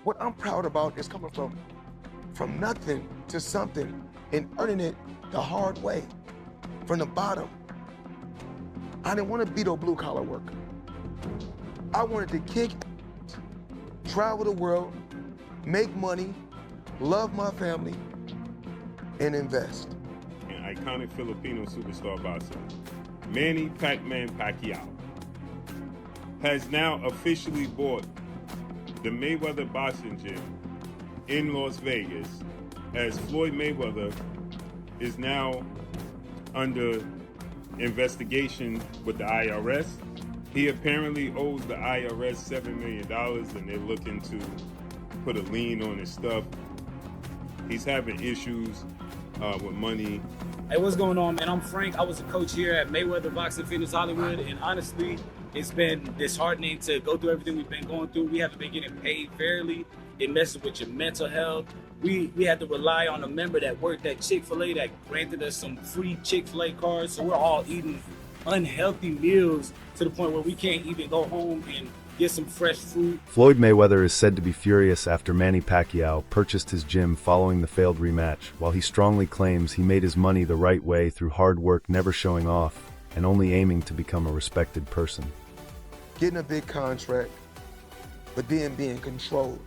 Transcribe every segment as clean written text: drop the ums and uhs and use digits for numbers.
What I'm proud about is coming from nothing to something and earning it the hard way, from the bottom. I didn't want to be no blue-collar worker. I wanted to kick, travel the world, make money, love my family, and invest. An iconic Filipino superstar boxer, Manny Pacquiao, has now officially bought the Mayweather boxing gym in Las Vegas, as Floyd Mayweather is now under investigation with the IRS. He apparently owes the IRS $7 million and they're looking to put a lien on his stuff. He's having issues with money. Hey, what's going on, man? I'm Frank. I was a coach here at Mayweather Boxing Fitness Hollywood, and honestly, it's been disheartening to go through everything we've been going through. We haven't been getting paid fairly. It messes with your mental health. We had to rely on a member that worked at Chick-fil-A that granted us some free Chick-fil-A cards, so we're all eating unhealthy meals to the point where we can't even go home and get some fresh food. Floyd Mayweather is said to be furious after Manny Pacquiao purchased his gym following the failed rematch, while he strongly claims he made his money the right way through hard work, never showing off, and only aiming to become a respected person. Getting a big contract, but then being controlled.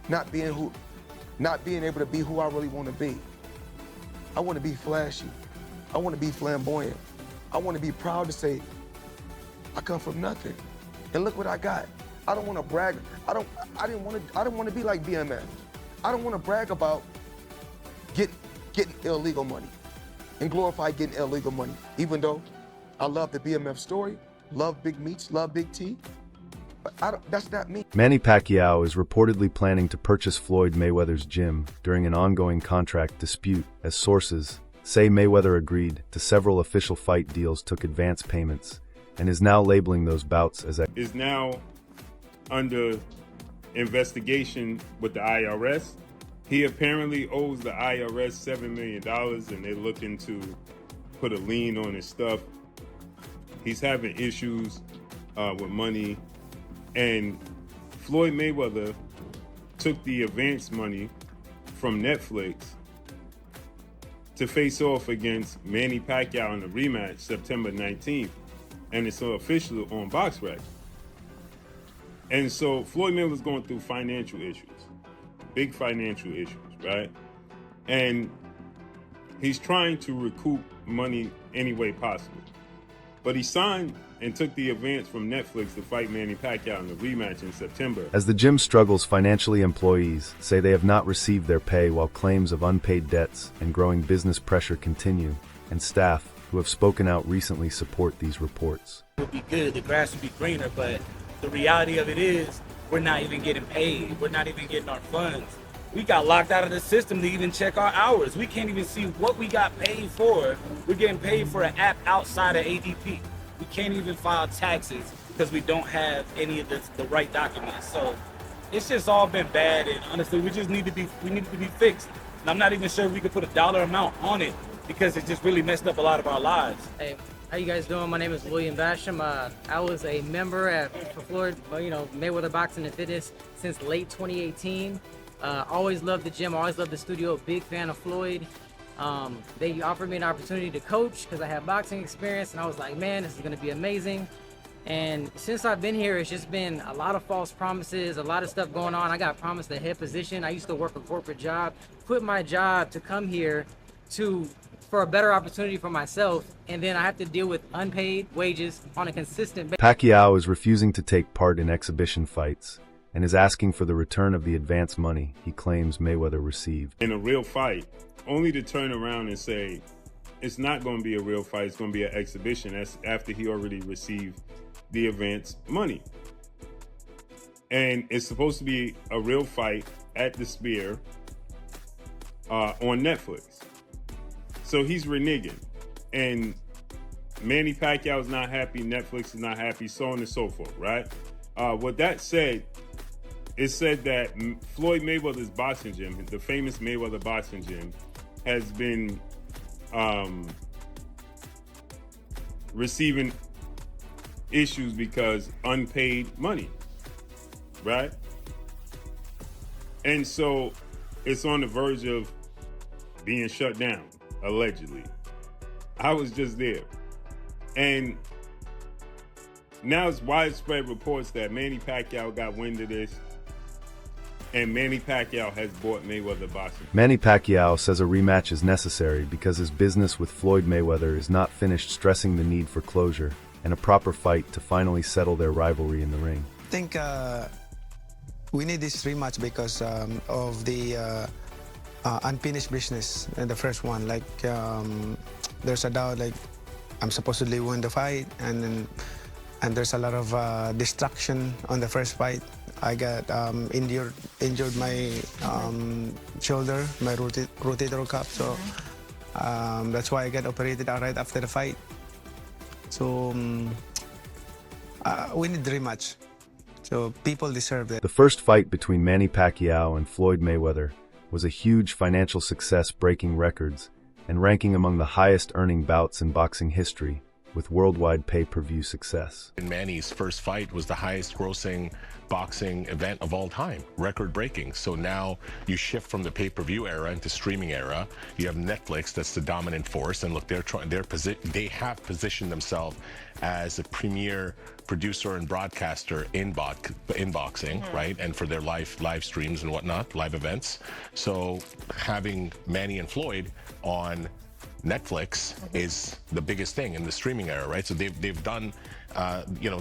Not being able to be who I really want to be. I want to be flashy. I want to be flamboyant. I want to be proud to say, I come from nothing. And look what I got. I don't want to brag. I don't want to be like BMF. I don't want to brag about getting illegal money and glorify getting illegal money. Even though I love the BMF story, love Big Meats, love Big T, but that's not me. Manny Pacquiao is reportedly planning to purchase Floyd Mayweather's gym during an ongoing contract dispute, as sources say Mayweather agreed to several official fight deals, took advance payments, and is now labeling those bouts as is now under investigation with the IRS. He apparently owes the IRS $7 million and they're looking to put a lien on his stuff. He's having issues with money, and Floyd Mayweather took the advance money from Netflix to face off against Manny Pacquiao in the rematch September 19th. And it's official on BoxRec. And so Floyd Mayweather's going through financial issues, big financial issues, right? And he's trying to recoup money any way possible. But he signed and took the advance from Netflix to fight Manny Pacquiao in the rematch in September. As the gym struggles financially, employees say they have not received their pay, while claims of unpaid debts and growing business pressure continue, and staff who have spoken out recently support these reports. It would be good, the grass would be greener, but the reality of it is we're not even getting paid. We're not even getting our funds. We got locked out of the system to even check our hours. We can't even see what we got paid for. We're getting paid for an app outside of ADP. We can't even file taxes because we don't have any of the right documents. So it's just all been bad, and honestly, we need to be fixed. And I'm not even sure if we could put a dollar amount on it, because it just really messed up a lot of our lives. Hey, how you guys doing? My name is William Basham. I was a member for Floyd, Mayweather Boxing and Fitness since late 2018. Always loved the gym, always loved the studio, big fan of Floyd. They offered me an opportunity to coach because I have boxing experience, and I was like, man, this is gonna be amazing. And since I've been here, it's just been a lot of false promises, a lot of stuff going on. I got promised a head position. I used to work a corporate job, quit my job to come here for a better opportunity for myself, and then I have to deal with unpaid wages on a consistent basis. Pacquiao is refusing to take part in exhibition fights and is asking for the return of the advance money he claims Mayweather received. In a real fight, only to turn around and say, it's not going to be a real fight, it's going to be an exhibition. That's after he already received the advance money. And it's supposed to be a real fight at the Sphere on Netflix. So he's reneging, and Manny Pacquiao is not happy, Netflix is not happy, so on and so forth, right? With that said, it said that Floyd Mayweather's boxing gym, the famous Mayweather boxing gym, has been receiving issues because unpaid money, right? And so it's on the verge of being shut down, allegedly. I was just there. And now it's widespread reports that Manny Pacquiao got wind of this, and Manny Pacquiao has bought Mayweather boxing. Manny Pacquiao says a rematch is necessary because his business with Floyd Mayweather is not finished, stressing the need for closure and a proper fight to finally settle their rivalry in the ring. I think we need this rematch because of the unfinished business in the first one. Like there's a doubt, like I'm supposedly win the fight, and there's a lot of distraction on the first fight. I got injured my shoulder, my rotator cuff, so that's why I got operated right after the fight. So we need the rematch. So people deserve it. The first fight between Manny Pacquiao and Floyd Mayweather was a huge financial success, breaking records and ranking among the highest earning bouts in boxing history, with worldwide pay-per-view success. Manny's first fight was the highest grossing boxing event of all time, record-breaking. So now you shift from the pay-per-view era into streaming era. You have Netflix, that's the dominant force, and look, they have positioned themselves as a premier producer and broadcaster in boxing, right? And for their live streams and whatnot, live events. So having Manny and Floyd on Netflix is the biggest thing in the streaming era, right? So they've done, you know,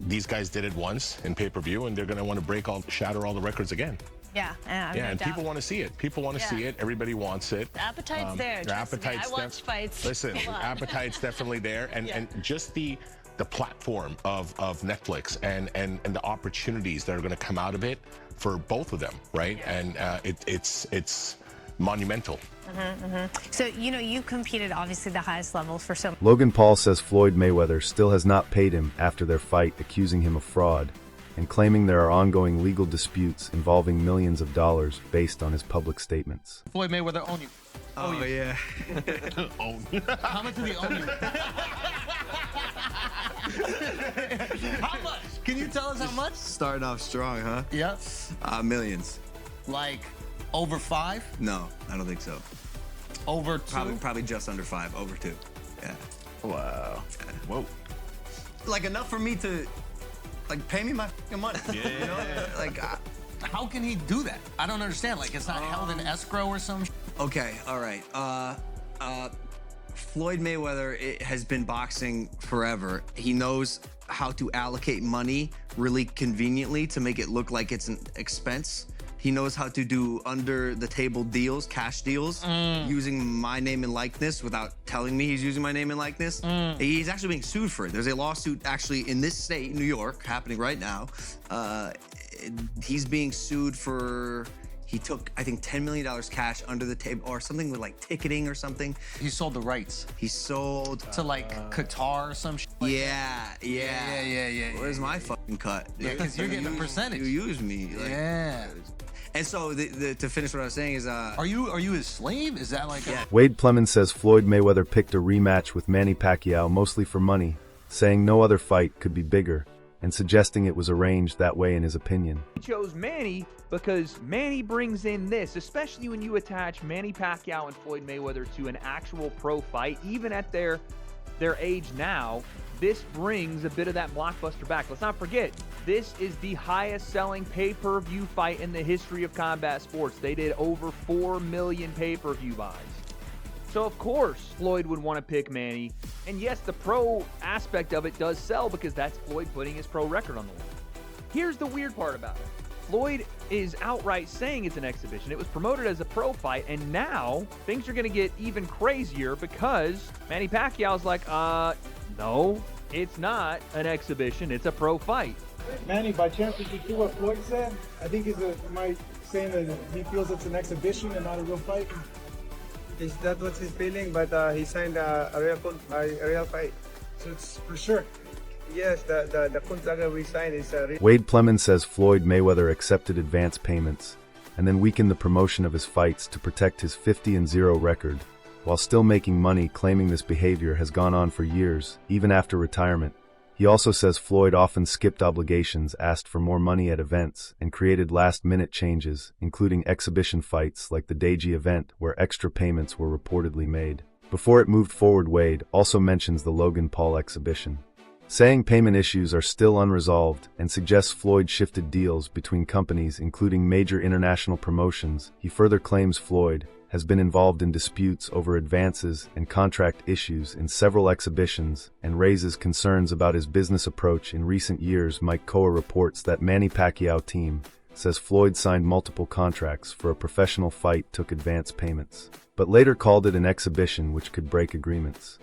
these guys did it once in pay-per-view, and they're going to want to shatter all the records again. Yeah, and people want to see it. People want to see it. Everybody wants it. The appetite's there. The appetite's I watch fights. Listen, appetite's definitely there, and just the platform of Netflix and the opportunities that are going to come out of it for both of them, right? And it's monumental. So, you know, you competed obviously the highest levels for so. Logan Paul says Floyd Mayweather still has not paid him after their fight, accusing him of fraud and claiming there are ongoing legal disputes involving millions of dollars based on his public statements. Floyd Mayweather own you. Oh yeah. How much do they own you? How much? Can you tell us how much? Starting off strong, huh? Yeah. Millions. Like over 5? No, I don't think so. Over 2? Probably just under 5. Over 2. Yeah. Wow. Whoa. Like enough for me to, like, pay me my fucking money. Yeah. You know? Like. How can he do that? I don't understand. Like, it's not held in escrow or some. Okay. All right. Floyd Mayweather has been boxing forever. He knows how to allocate money really conveniently to make it look like it's an expense. He knows how to do under-the-table deals, cash deals, using my name and likeness without telling me he's using my name and likeness. He's actually being sued for it. There's a lawsuit actually in this state, New York, happening right now. He's being sued for, he took, I think, $10 million cash under the table or something with like ticketing or something. He sold the rights. He sold to like Qatar or some shit. Like yeah. Where's my fucking cut? Yeah, because you're getting a percentage. You use me. Like, yeah. And so to finish what I was saying is, are you his slave? Is that like? Yeah. Wade Plemons says Floyd Mayweather picked a rematch with Manny Pacquiao mostly for money, saying no other fight could be bigger, and suggesting it was arranged that way in his opinion. He chose Manny because Manny brings in this, especially when you attach Manny Pacquiao and Floyd Mayweather to an actual pro fight, even at their age now. This brings a bit of that blockbuster back. Let's not forget, this is the highest selling pay-per-view fight in the history of combat sports. They did over 4 million pay-per-view buys. So of course, Floyd would want to pick Manny. And yes, the pro aspect of it does sell because that's Floyd putting his pro record on the line. Here's the weird part about it. Floyd is outright saying it's an exhibition. It was promoted as a pro fight, and now things are going to get even crazier because Manny Pacquiao's like, no, it's not an exhibition, it's a pro fight. Manny, by chance, did you hear what Floyd said? I think he's saying that he feels it's an exhibition and not a real fight. Is that what he's feeling? But he signed a real fight. So it's for sure. Yes, the contract we signed is a real. Wade Plemons says Floyd Mayweather accepted advance payments and then weakened the promotion of his fights to protect his 50-0 record, while still making money, claiming this behavior has gone on for years, even after retirement. He He also says Floyd often skipped obligations, asked for more money at events, and created last-minute changes, including exhibition fights like the Deji event where extra payments were reportedly made. Before it moved forward, Wade also mentions the Logan Paul exhibition, saying payment issues are still unresolved and suggests Floyd shifted deals between companies, including major international promotions. He further claims Floyd has been involved in disputes over advances and contract issues in several exhibitions and raises concerns about his business approach in recent years. Mike Koa reports that Manny Pacquiao team says Floyd signed multiple contracts for a professional fight, took advance payments, but later called it an exhibition which could break agreements.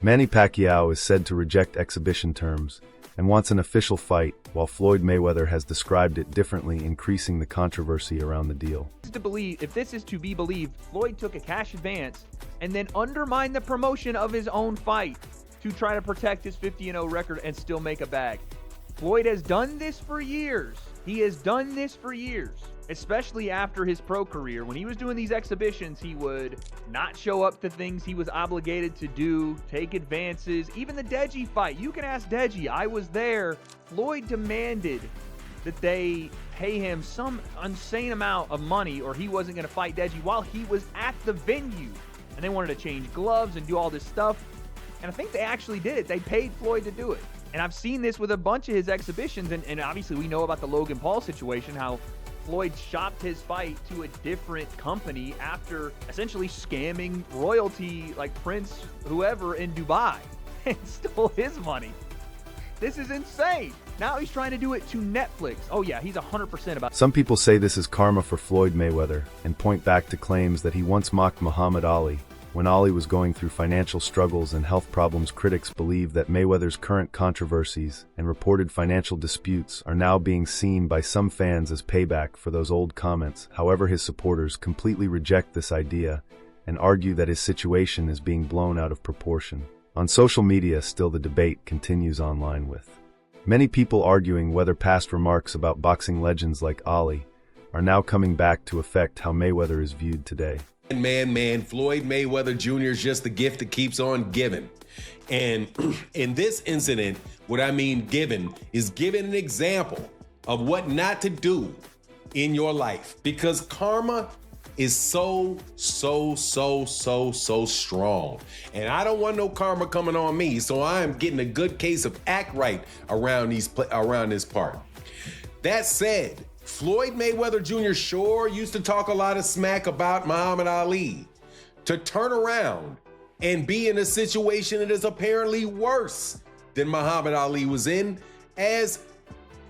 Manny Pacquiao is said to reject exhibition terms and wants an official fight, while Floyd Mayweather has described it differently, increasing the controversy around the deal. If this is to be believed, Floyd took a cash advance and then undermined the promotion of his own fight to try to protect his 50-0 record and still make a bag. Floyd has done this for years. He has done this for years, especially after his pro career. When he was doing these exhibitions, he would not show up to things he was obligated to do, take advances. Even the Deji fight, you can ask Deji, I was there. Floyd demanded that they pay him some insane amount of money or he wasn't going to fight Deji while he was at the venue. And they wanted to change gloves and do all this stuff. And I think they actually did it. They paid Floyd to do it. And I've seen this with a bunch of his exhibitions. And obviously we know about the Logan Paul situation, how Floyd shopped his fight to a different company after essentially scamming royalty like Prince whoever in Dubai and stole his money. This is insane. Now he's trying to do it to Netflix. Oh yeah, he's 100% about. Some people say this is karma for Floyd Mayweather and point back to claims that he once mocked Muhammad Ali. When Ali was going through financial struggles and health problems, critics believe that Mayweather's current controversies and reported financial disputes are now being seen by some fans as payback for those old comments. However, his supporters completely reject this idea and argue that his situation is being blown out of proportion. On social media, still the debate continues online, with many people arguing whether past remarks about boxing legends like Ali are now coming back to affect how Mayweather is viewed today. Man, Floyd Mayweather Jr. is just the gift that keeps on giving. And in this incident, what I mean giving is giving an example of what not to do in your life, because karma is so strong. And I don't want no karma coming on me, so I am getting a good case of act right around this part. That said, Floyd Mayweather Jr. sure used to talk a lot of smack about Muhammad Ali. To turn around and be in a situation that is apparently worse than Muhammad Ali was in, as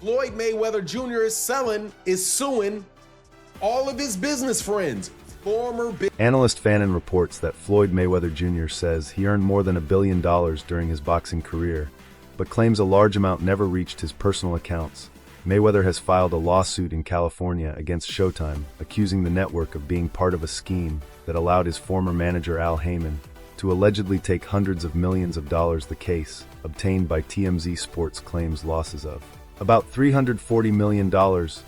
Floyd Mayweather Jr. is suing all of his business friends, Analyst Fannin reports that Floyd Mayweather Jr. says he earned more than $1 billion during his boxing career, but claims a large amount never reached his personal accounts. Mayweather has filed a lawsuit in California against Showtime, accusing the network of being part of a scheme that allowed his former manager Al Heyman to allegedly take hundreds of millions of dollars. The case, obtained by TMZ Sports, claims losses of about $340 million.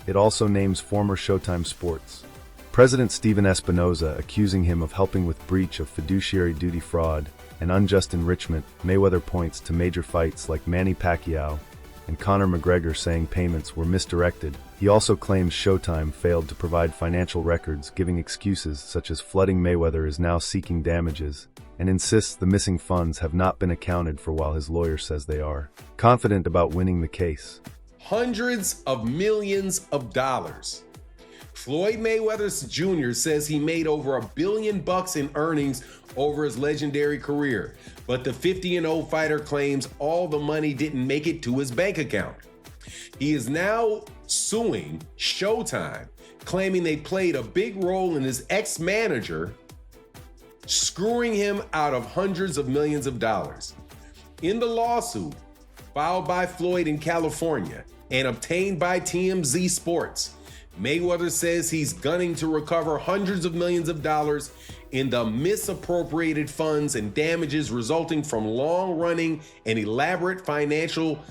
It also names former Showtime Sports President Steven Espinoza, accusing him of helping with breach of fiduciary duty fraud and unjust enrichment. Mayweather points to major fights like Manny Pacquiao and Conor McGregor, saying payments were misdirected. He also claims Showtime failed to provide financial records, giving excuses such as flooding Mayweather is now seeking damages, and insists the missing funds have not been accounted for, while his lawyer says they are. Confident about winning the case. Hundreds of millions of dollars. Floyd Mayweather Jr. says he made over $1 billion in earnings over his legendary career, but the 50-0 fighter claims all the money didn't make it to his bank account. He is now suing Showtime, claiming they played a big role in his ex-manager screwing him out of hundreds of millions of dollars. In the lawsuit filed by Floyd in California and obtained by TMZ Sports, Mayweather says he's gunning to recover hundreds of millions of dollars in the misappropriated funds and damages resulting from long-running and elaborate financial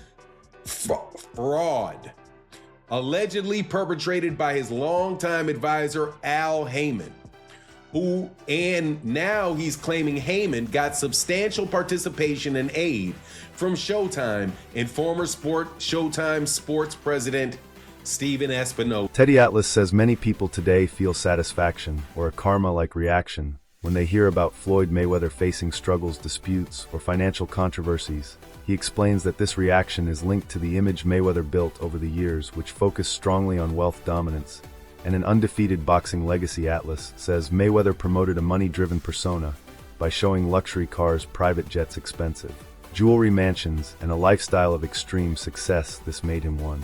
fraud, allegedly perpetrated by his longtime advisor, Al Heyman. and now he's claiming Heyman got substantial participation and aid from Showtime and former Showtime sports president Steven Espinoza. Teddy Atlas says many people today feel satisfaction or a karma-like reaction when they hear about Floyd Mayweather facing struggles, disputes, or financial controversies. He explains that this reaction is linked to the image Mayweather built over the years, which focused strongly on wealth dominance. And an undefeated boxing legacy, Atlas says Mayweather promoted a money-driven persona by showing luxury cars, private jets expensive, jewelry, mansions, and a lifestyle of extreme success. This made him one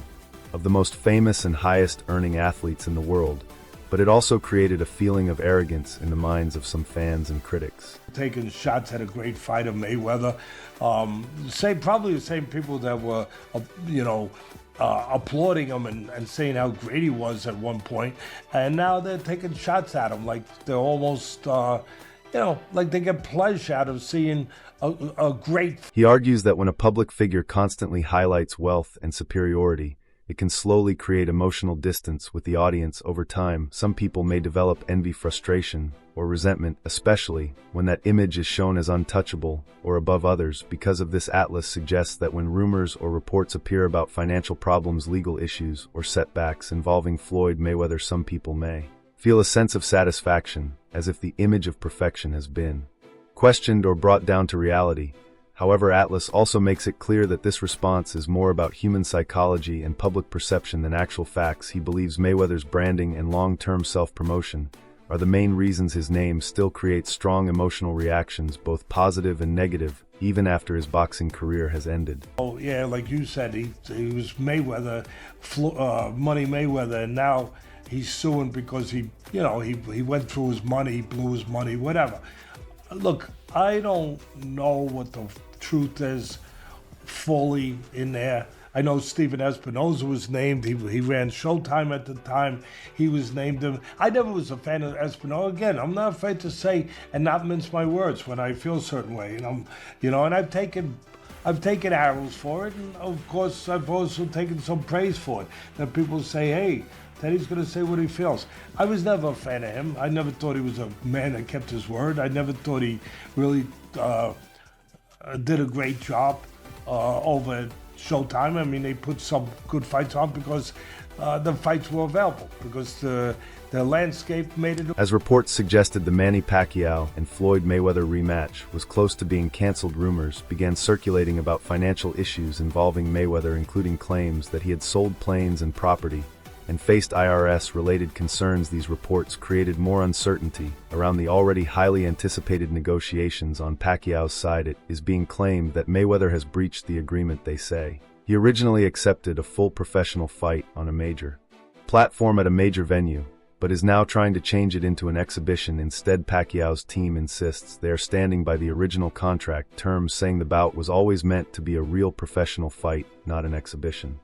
of the most famous and highest-earning athletes in the world, but it also created a feeling of arrogance in the minds of some fans and critics. Taking shots at a great fighter, Mayweather, probably the same people that were, applauding him and saying how great he was at one point, and now they're taking shots at him like they're almost, like they get pleasure out of seeing a great. He argues that when a public figure constantly highlights wealth and superiority, it can slowly create emotional distance with the audience. Over time, some people may develop envy, frustration, or resentment, especially when that image is shown as untouchable or above others. Because of this, Atlas suggests that when rumors or reports appear about financial problems, legal issues, or setbacks involving Floyd Mayweather, some people may feel a sense of satisfaction, as if the image of perfection has been questioned or brought down to reality. However, Atlas also makes it clear that this response is more about human psychology and public perception than actual facts. He believes Mayweather's branding and long-term self-promotion are the main reasons his name still creates strong emotional reactions, both positive and negative, even after his boxing career has ended. Oh yeah, like you said, he was Mayweather, Money Mayweather, and now he's suing because he went through his money, he blew his money, whatever. Look, I don't know what the truth is fully in there. I know Steven Espinoza was named. He ran Showtime at the time. He was named him. I never was a fan of Espinoza. Again, I'm not afraid to say and not mince my words when I feel a certain way. And and I've taken arrows for it, and of course I've also taken some praise for it. That people say, hey, Teddy's going to say what he feels. I was never a fan of him. I never thought he was a man that kept his word. I never thought he really did a great job over at Showtime. I mean, they put some good fights on because the fights were available, because the landscape made it. As reports suggested, the Manny Pacquiao and Floyd Mayweather rematch was close to being canceled. Rumors began circulating about financial issues involving Mayweather, including claims that he had sold planes and property and faced IRS-related concerns. These reports created more uncertainty around the already highly anticipated negotiations on Pacquiao's side. It is being claimed that Mayweather has breached the agreement. They say he originally accepted a full professional fight on a major platform at a major venue, but is now trying to change it into an exhibition. Instead, Pacquiao's team insists they are standing by the original contract terms, saying the bout was always meant to be a real professional fight, not an exhibition.